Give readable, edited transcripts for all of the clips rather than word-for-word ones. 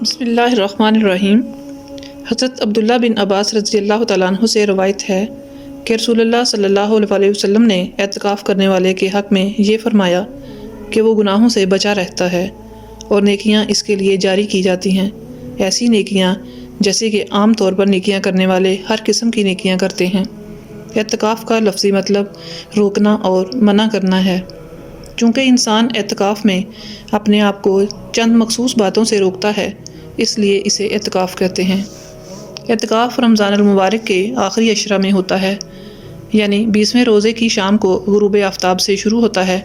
بسم اللہ الرحمن الرحیم۔ حضرت عبداللہ بن عباس رضی اللہ تعالیٰ عنہ سے روایت ہے کہ رسول اللہ صلی اللہ علیہ وسلم نے اعتکاف کرنے والے کے حق میں یہ فرمایا کہ وہ گناہوں سے بچا رہتا ہے اور نیکیاں اس کے لیے جاری کی جاتی ہیں، ایسی نیکیاں جیسے کہ عام طور پر نیکیاں کرنے والے ہر قسم کی نیکیاں کرتے ہیں۔ اعتکاف کا لفظی مطلب روکنا اور منع کرنا ہے۔ چونکہ انسان اعتکاف میں اپنے آپ کو چند مخصوص باتوں سے روکتا ہے، اس لیے اسے اعتکاف کہتے ہیں۔ اعتکاف رمضان المبارک کے آخری عشرہ میں ہوتا ہے، یعنی 20ویں روزے کی شام کو غروب آفتاب سے شروع ہوتا ہے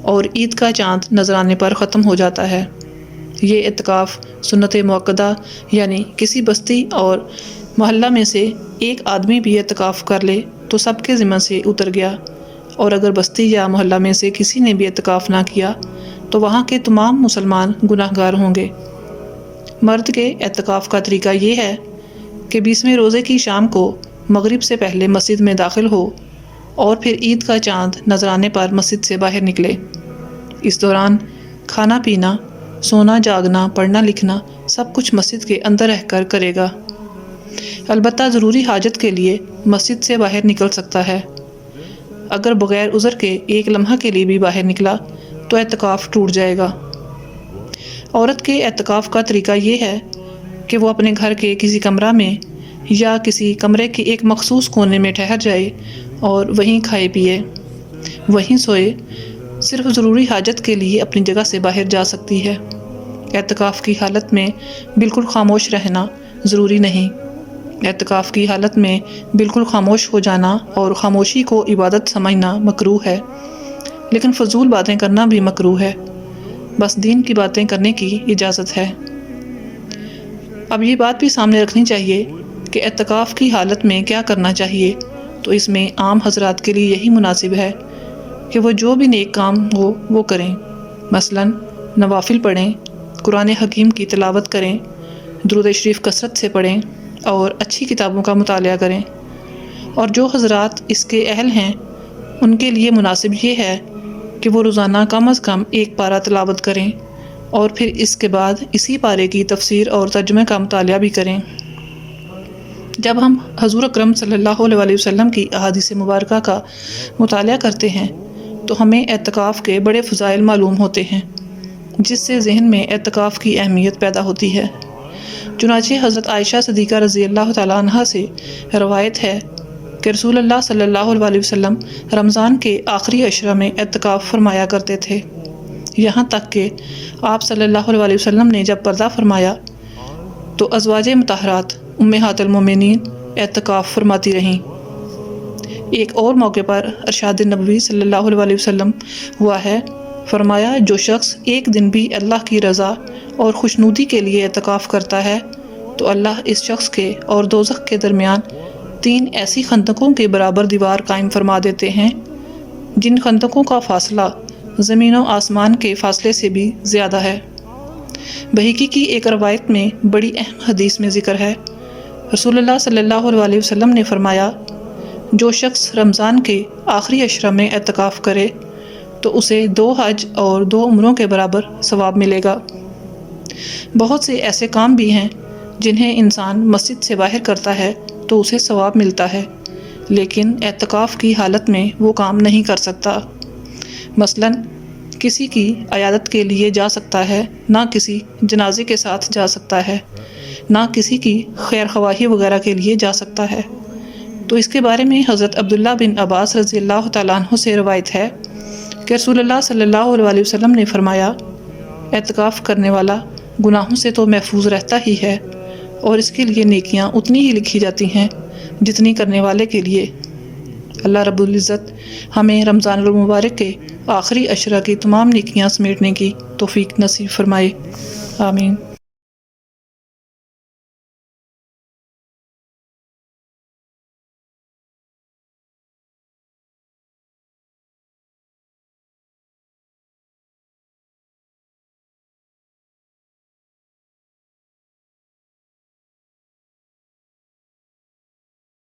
اور عید کا چاند نظر آنے پر ختم ہو جاتا ہے۔ یہ اعتکاف سنت موقدہ، یعنی کسی بستی اور محلہ میں سے ایک آدمی بھی اعتکاف کر لے تو سب کے ذمہ سے اتر گیا، اور اگر بستی یا محلہ میں سے کسی نے بھی اعتکاف نہ کیا تو وہاں کے تمام مسلمان گناہ گار ہوں گے۔ مرد کے اعتکاف کا طریقہ یہ ہے کہ 20ویں روزے کی شام کو مغرب سے پہلے مسجد میں داخل ہو اور پھر عید کا چاند نظر آنے پر مسجد سے باہر نکلے۔ اس دوران کھانا پینا، سونا جاگنا، پڑھنا لکھنا سب کچھ مسجد کے اندر رہ کر کرے گا۔ البتہ ضروری حاجت کے لیے مسجد سے باہر نکل سکتا ہے۔ اگر بغیر عذر کے ایک لمحہ کے لیے بھی باہر نکلا تو اعتکاف ٹوٹ جائے گا۔ عورت کے اعتکاف کا طریقہ یہ ہے کہ وہ اپنے گھر کے کسی کمرہ میں یا کسی کمرے کے ایک مخصوص کونے میں ٹھہر جائے اور وہیں کھائے پیے، وہیں سوئے۔ صرف ضروری حاجت کے لیے اپنی جگہ سے باہر جا سکتی ہے۔ اعتکاف کی حالت میں بالکل خاموش رہنا ضروری نہیں۔ اعتکاف کی حالت میں بالکل خاموش ہو جانا اور خاموشی کو عبادت سمجھنا مکروہ ہے، لیکن فضول باتیں کرنا بھی مکروہ ہے۔ بس دین کی باتیں کرنے کی اجازت ہے۔ اب یہ بات بھی سامنے رکھنی چاہیے کہ اعتکاف کی حالت میں کیا کرنا چاہیے، تو اس میں عام حضرات کے لیے یہی مناسب ہے کہ وہ جو بھی نیک کام ہو وہ کریں، مثلاً نوافل پڑھیں، قرآن حکیم کی تلاوت کریں، درود شریف کثرت سے پڑھیں اور اچھی کتابوں کا مطالعہ کریں۔ اور جو حضرات اس کے اہل ہیں ان کے لیے مناسب یہ ہے کہ وہ روزانہ کم از کم ایک پارہ تلاوت کریں اور پھر اس کے بعد اسی پارے کی تفسیر اور ترجمے کا مطالعہ بھی کریں۔ جب ہم حضور اکرم صلی اللہ علیہ وسلم کی احادیث مبارکہ کا مطالعہ کرتے ہیں تو ہمیں اعتکاف کے بڑے فضائل معلوم ہوتے ہیں، جس سے ذہن میں اعتکاف کی اہمیت پیدا ہوتی ہے۔ چنانچہ حضرت عائشہ صدیقہ رضی اللہ تعالیٰ عنہا سے روایت ہے کہ رسول اللہ صلی اللہ علیہ وسلم رمضان کے آخری عشرہ میں اعتکاف فرمایا کرتے تھے، یہاں تک کہ آپ صلی اللہ علیہ وسلم نے جب پردہ فرمایا تو ازواج مطہرات امہات المومنین اعتکاف فرماتی رہیں۔ ایک اور موقع پر ارشاد نبوی صلی اللہ علیہ وسلم ہوا ہے، فرمایا جو شخص ایک دن بھی اللہ کی رضا اور خوشنودی کے لیے اعتکاف کرتا ہے تو اللہ اس شخص کے اور دوزخ کے درمیان 3 ایسی خندقوں کے برابر دیوار قائم فرما دیتے ہیں جن خندقوں کا فاصلہ زمین و آسمان کے فاصلے سے بھی زیادہ ہے۔ بہقی کی ایک روایت میں بڑی اہم حدیث میں ذکر ہے، رسول اللہ صلی اللہ علیہ وسلم نے فرمایا جو شخص رمضان کے آخری عشرہ میں اعتکاف کرے تو اسے 2 حج اور 2 عمروں کے برابر ثواب ملے گا۔ بہت سے ایسے کام بھی ہیں جنہیں انسان مسجد سے باہر کرتا ہے تو اسے ثواب ملتا ہے، لیکن اعتکاف کی حالت میں وہ کام نہیں کر سکتا۔ مثلاً کسی کی عیادت کے لیے جا سکتا ہے، نہ کسی جنازے کے ساتھ جا سکتا ہے، نہ کسی کی خیر خواہی وغیرہ کے لیے جا سکتا ہے۔ تو اس کے بارے میں حضرت عبداللہ بن عباس رضی اللہ تعالیٰ عنہ سے روایت ہے کہ رسول اللہ صلی اللہ علیہ وسلم نے فرمایا اعتکاف کرنے والا گناہوں سے تو محفوظ رہتا ہی ہے اور اس کے لیے نیکیاں اتنی ہی لکھی جاتی ہیں جتنی کرنے والے کے لیے۔ اللہ رب العزت ہمیں رمضان المبارک کے آخری عشرہ کی تمام نیکیاں سمیٹنے کی توفیق نصیب فرمائے، آمین۔